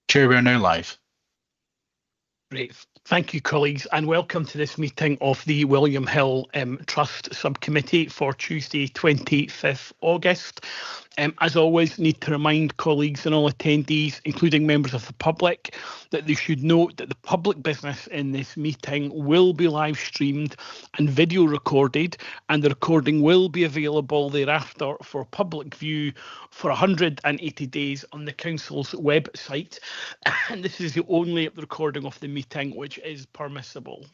Chair, we are now live. Great. Thank you, colleagues, and welcome to this meeting of the William Hill Trust Subcommittee for Tuesday, 25th August. As always, need to remind colleagues and all attendees, including members of the public, that they should note that the public business in this meeting will be live streamed and video recorded, and the recording will be available thereafter for public view for 180 days on the Council's website. And this is the only recording of the meeting which is permissible.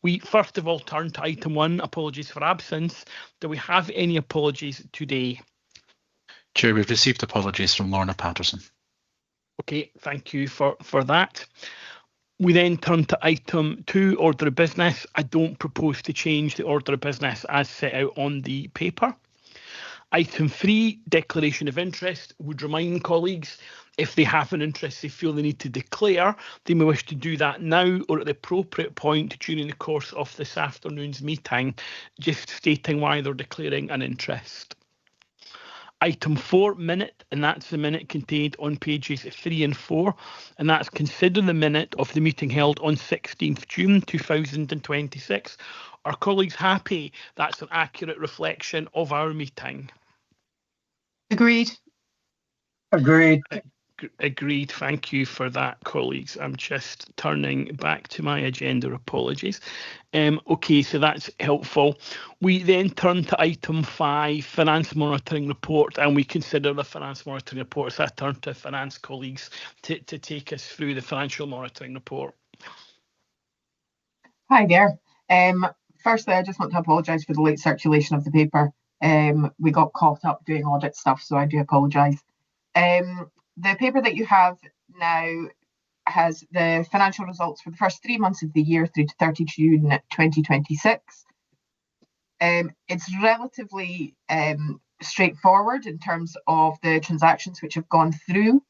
We first of all turn to item 1, apologies for absence. Do we have any apologies today? Chair, we've received apologies from Lorna Patterson. Okay, thank you for that. We then turn to item 2, order of business. I don't propose to change the order of business as set out on the paper. Item 3, declaration of interest. Would remind colleagues, if they have an interest they feel they need to declare, they may wish to do that now or at the appropriate point during the course of this afternoon's meeting, just stating why they're declaring an interest. Item 4, minute, and that's the minute contained on pages 3 and 4, and that's consider the minute of the meeting held on 16th June 2026. Are colleagues happy that's an accurate reflection of our meeting? Agreed. Agreed. Agreed. Thank you for that, colleagues. I'm just turning back to my agenda. Apologies. Okay, so that's helpful. We then turn to item 5, finance monitoring report, and we consider the finance monitoring report. So I turn to finance colleagues to take us through the financial monitoring report. Hi there. Firstly, I just want to apologise for the late circulation of the paper. We got caught up doing audit stuff, so I do apologise. The paper that you have now has the financial results for the first 3 months of the year through to 30 June 2026. It's relatively straightforward in terms of the transactions which have gone through.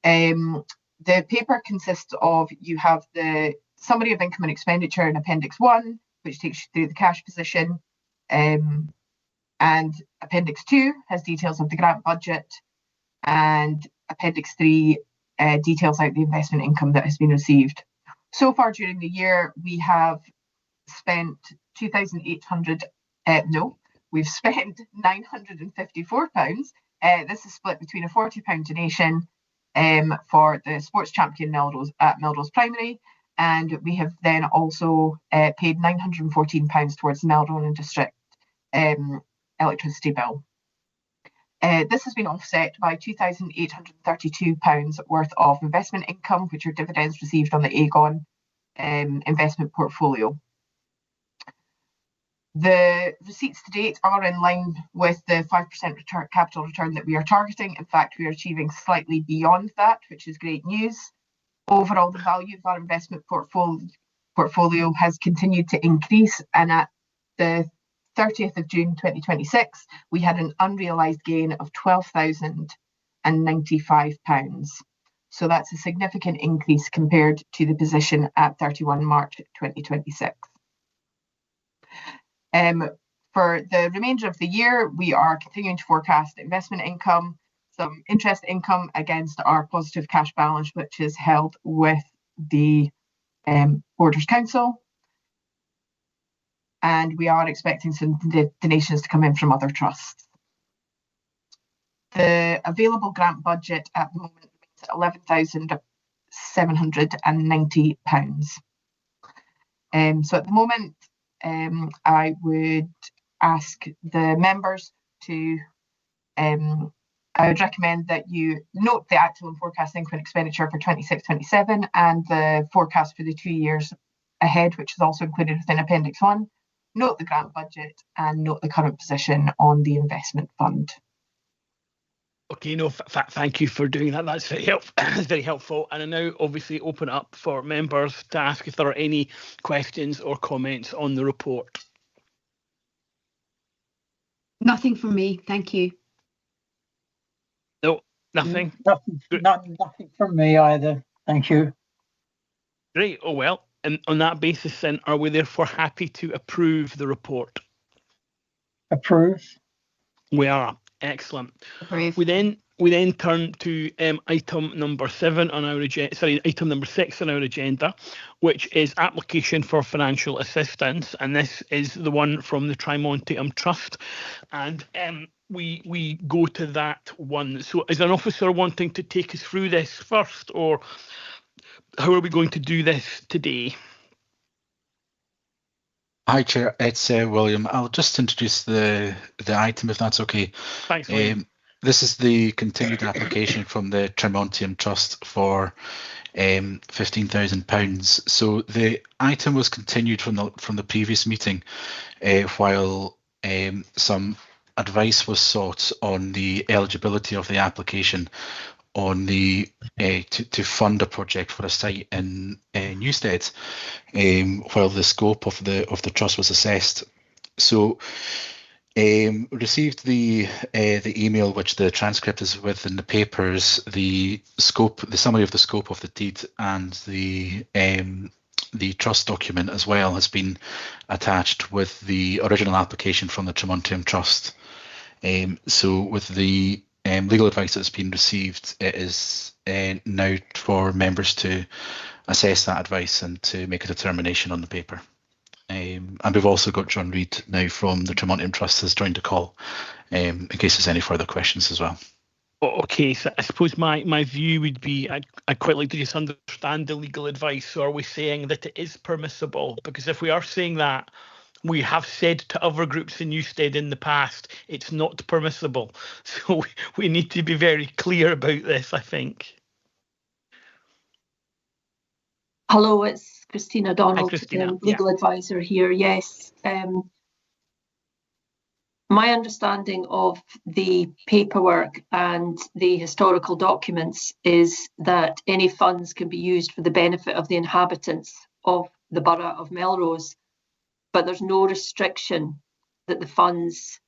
The paper consists of, you have the summary of income and expenditure in Appendix 1, which takes you through the cash position, and Appendix 2 has details of the grant budget, and Appendix 3 details out the investment income that has been received. So far during the year, we have spent we've spent £954. This is split between a £40 donation for the sports champion at Melrose Primary, and we have then also paid £914 towards the Melrose District electricity bill. This has been offset by £2,832 worth of investment income, which are dividends received on the Aegon investment portfolio. The receipts to date are in line with the 5% capital return that we are targeting. In fact, we are achieving slightly beyond that, which is great news. Overall, the value of our investment portfolio has continued to increase, and at the 30th of June 2026, we had an unrealised gain of £12,095. So that's a significant increase compared to the position at 31 March 2026. For the remainder of the year, we are continuing to forecast investment income, some interest income against our positive cash balance, which is held with the Borders Council. And we are expecting some donations to come in from other trusts. The available grant budget at the moment remains at £11,790. So at the moment, I would ask the members to, I would recommend that you note the actual and forecast income and expenditure for 26-27 and the forecast for the 2 years ahead, which is also included within Appendix 1. Note the grant budget and note the current position on the investment fund. Okay, no, thank you for doing that. That's very That's very helpful. And I now obviously open up for members to ask if there are any questions or comments on the report. Nothing from me, thank you. No, nothing. Nothing from me either. Thank you. Great. Oh well. And on that basis, then, are we therefore happy to approve the report? Approve. We are. Excellent. Approve. We then We then turn to item number 7 on our agenda. Sorry, item number 6 on our agenda, which is application for financial assistance, and this is the one from the Trimontium Trust, and we go to that one. So, is an officer wanting to take us through this first, or how are we going to do this today? Hi, Chair. It's William. I'll just introduce the item, if that's okay. Thanks, William. This is the continued application from the Trimontium Trust for £15,000. So the item was continued from the previous meeting, while some advice was sought on the eligibility of the application on the to fund a project for a site in Newstead, while the scope of the trust was assessed. So received the email, which the transcript is with in the papers, the summary of the scope of the deed, and the trust document as well has been attached with the original application from the Trimontium Trust. So with the legal advice that's been received, it is now for members to assess that advice and to make a determination on the paper. And we've also got John Reid now from the Trimontium Trust has joined the call, in case there's any further questions as well. Okay, so I suppose my view would be I'd quite like to just understand the legal advice. So are we saying that it is permissible? Because if we are saying that, we have said to other groups in Newstead in the past, it's not permissible. So we need to be very clear about this, I think. Hello, it's Christina Donald, Christina. legal advisor here. Yes. My understanding of the paperwork and the historical documents is that any funds can be used for the benefit of the inhabitants of the borough of Melrose, but there's no restriction that the funds,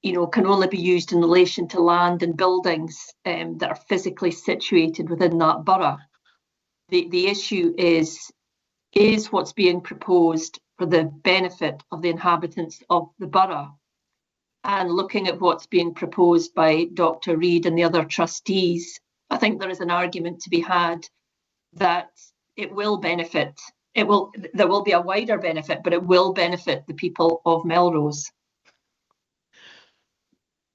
can only be used in relation to land and buildings that are physically situated within that borough. The issue is what's being proposed for the benefit of the inhabitants of the borough? And looking at what's being proposed by Dr. Reid and the other trustees, I think there is an argument to be had that it will benefit. There will be a wider benefit, but it will benefit the people of Melrose.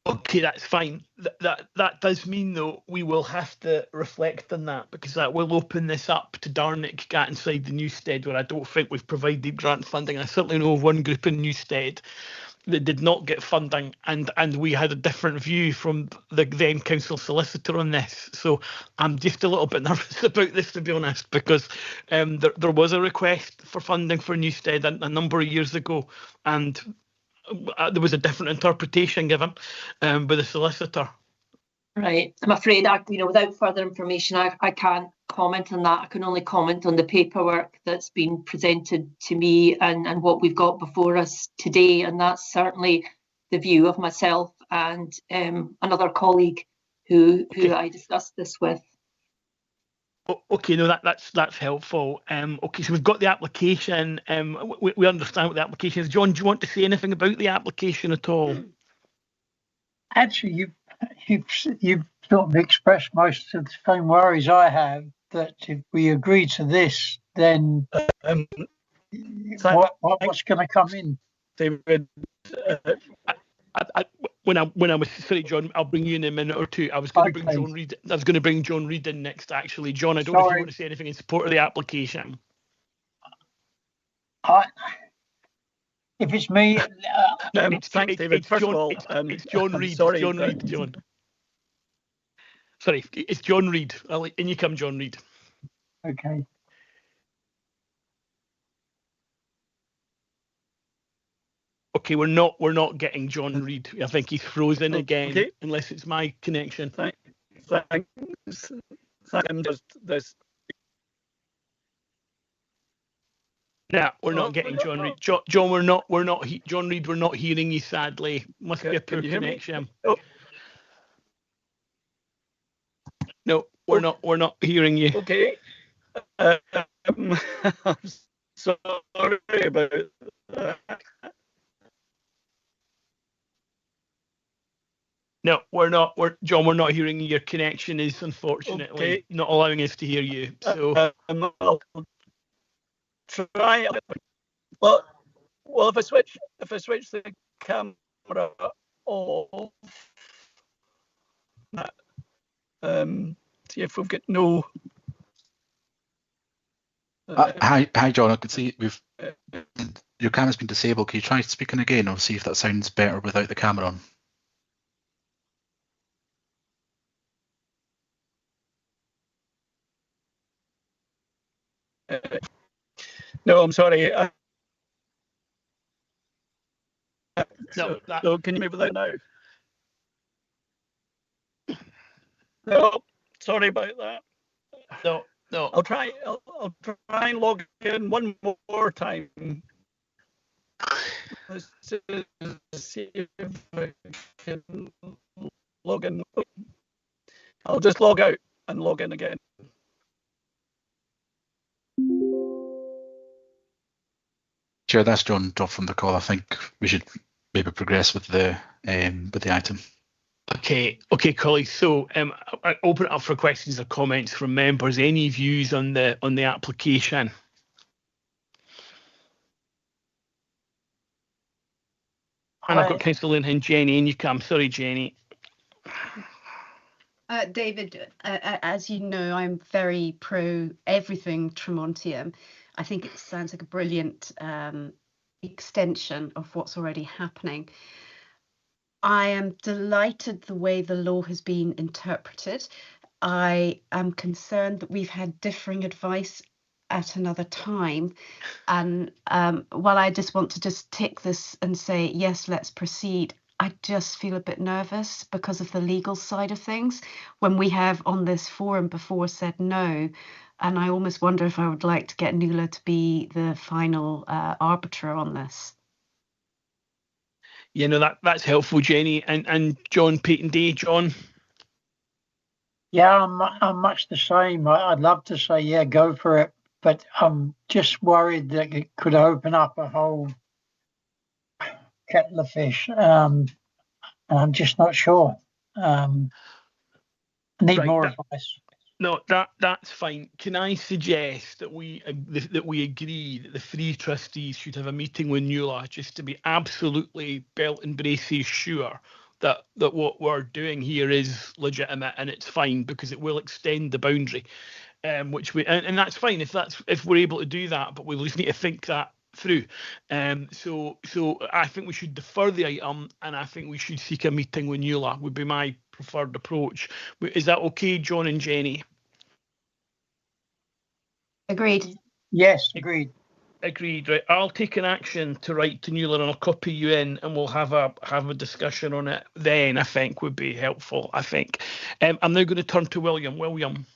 Okay, that's fine. That does mean, though, we will have to reflect on that, because that will open this up to Darnick, Gattonside, the Newstead, where I don't think we've provided grant funding. I certainly know of one group in Newstead that did not get funding, and we had a different view from the then council solicitor on this. So I'm just a little bit nervous about this, to be honest, because there was a request for funding for Newstead a number of years ago, and there was a different interpretation given by the solicitor. Right. I'm afraid, without further information, I can't comment on that. I can only comment on the paperwork that's been presented to me and what we've got before us today. And that's certainly the view of myself and another colleague who I discussed this with. Okay, no, that's helpful. Okay, so we've got the application. We understand what the application is. John, do you want to say anything about the application at all? Actually, you've sort of expressed most of the same worries I have, that if we agree to this, then what's going to come in? David, when I was sorry, John, I'll bring you in a minute or two. I was going to bring John Reid. I was going to bring John Reid in next, actually. John, I don't know if you want to say anything in support of the application. If it's me, thanks, David. First of all, it's John Reid. Sorry, John Reid. John. Sorry, it's John Reid. In you come, John Reid. Okay. Okay, we're not getting John Reid. I think he's frozen again, okay. Unless it's my connection. Thanks. There's No, we're not getting John Reid. John, John Reid, we're not hearing you, sadly. Must be a poor connection. Oh. No, we're not hearing you. Okay. I'm sorry about that. No, we're not. John, we're not hearing you. Your connection is unfortunately Okay. not allowing us to hear you. So I'll try. Well, if I switch the camera off, see if we've got no. Hi, John. I can see your camera's been disabled. Can you try speaking again, or see if that sounds better without the camera on? No, I'm sorry. no, So can you move that now? No, sorry about that. no. I'll try and log in one more time. Let's see if I can log in. I'll just log out and log in again. Chair, that's John dropped from the call. I think we should maybe progress with the item. Okay, colleagues. So I open it up for questions or comments from members. Any views on the application? And I've got Councillor Lynn and Jenny, and you come. Sorry, Jenny. David, as you know, I'm very pro everything Tremontium. I think it sounds like a brilliant extension of what's already happening. I am delighted the way the law has been interpreted. I am concerned that we've had differing advice at another time. And while I just want to just tick this and say, yes, let's proceed, I just feel a bit nervous because of the legal side of things. When we have on this forum before said no, and I almost wonder if I would like to get Nuala to be the final arbiter on this. Yeah, no, that's helpful, Jenny. And John Peyton Day, John. Yeah, I'm much the same. I'd love to say, yeah, go for it. But I'm just worried that it could open up a whole kettle of fish. And I'm just not sure. I need more advice. No, that's fine. Can I suggest that we agree that the three trustees should have a meeting with Nuala just to be absolutely belt and braces sure that what we're doing here is legitimate and it's fine, because it will extend the boundary, which we and that's fine if we're able to do that, but we'll just need to think that through. So I think we should defer the item, and I think we should seek a meeting with Nuala would be my preferred approach. Is that okay, John and Jenny? Agreed. Yes, agreed. Agreed. Right, I'll take an action to write to Nuala, and I'll copy you in, and we'll have a discussion on it then. I think would be helpful. I think. I'm now going to turn to William. William.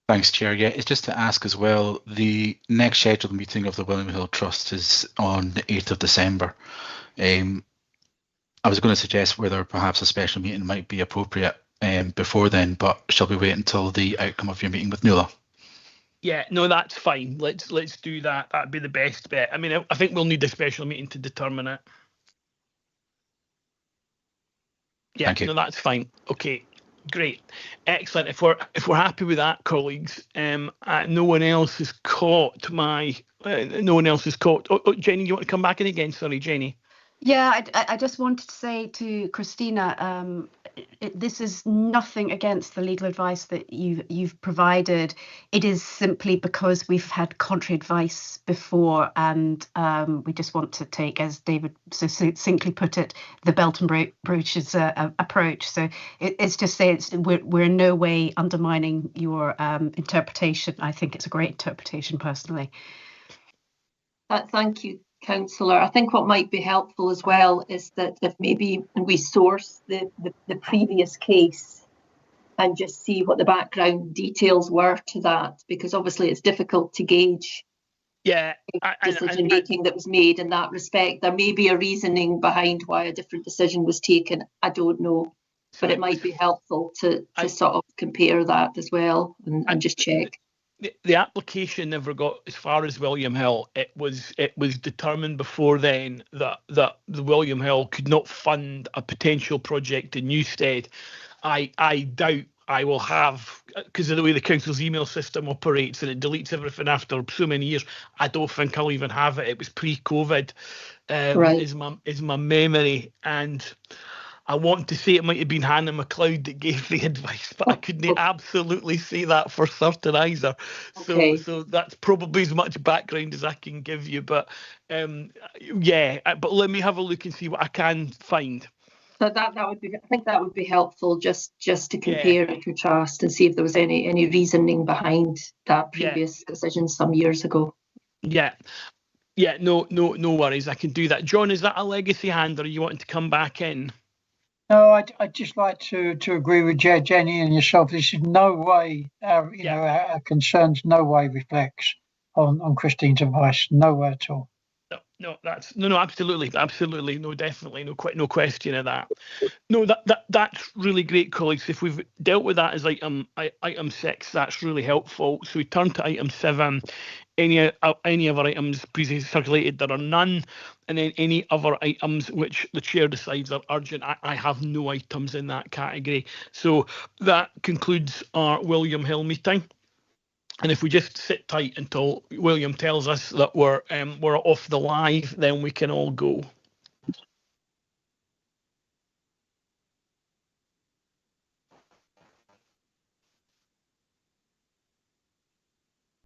Thanks, Chair. Yeah, it's just to ask as well, the next scheduled meeting of the William Hill Trust is on the 8th of December. I was going to suggest whether perhaps a special meeting might be appropriate before then, but shall we wait until the outcome of your meeting with Nuala? Yeah, no, that's fine. Let's do that. That'd be the best bet. I mean, I think we'll need a special meeting to determine it. Yeah, no, that's fine. Okay, great, excellent. If we're happy with that, colleagues, no one else has caught my. No one else has caught. Oh, Jenny, you want to come back in again? Sorry, Jenny. Yeah, I just wanted to say to Christina, this is nothing against the legal advice that you've provided. It is simply because we've had contrary advice before, and we just want to take, as David so succinctly put it, the belt and brooches approach. So it's just say we're in no way undermining your interpretation. I think it's a great interpretation personally. Thank you, Councillor. I think what might be helpful as well is that if maybe we source the previous case and just see what the background details were to that, because obviously it's difficult to gauge decision making that was made in that respect. There may be a reasoning behind why a different decision was taken. I don't know, but it might be helpful to sort of compare that as well and just check. the application never got as far as William Hill. It was determined before then that the William Hill could not fund a potential project in Newstead. I doubt I will have, because of the way the council's email system operates and it deletes everything after so many years. I don't think I'll even have it. It was pre-COVID, Right. is my memory, and I want to say it might have been Hannah MacLeod that gave the advice, but I couldn't absolutely say that for certain either. Okay. So that's probably as much background as I can give you. But yeah, but let me have a look and see what I can find. So that would be, I think that would be helpful, just to compare and contrast and see if there was any reasoning behind that previous decision some years ago. Yeah. Yeah, no worries. I can do that. John, is that a legacy hand, or are you wanting to come back in? No, I'd just like to agree with Jenny and yourself. This is no way, our concerns no way reflects on Christine's advice. Nowhere at all. No, absolutely, no, definitely, no question of that. No, that's really great, colleagues. If we've dealt with that as item 6, that's really helpful. So we turn to item 7. Any other items previously circulated? There are none. And then any other items which the chair decides are urgent, I have no items in that category. So that concludes our William Hill meeting. And if we just sit tight until William tells us that we're off the live, then we can all go.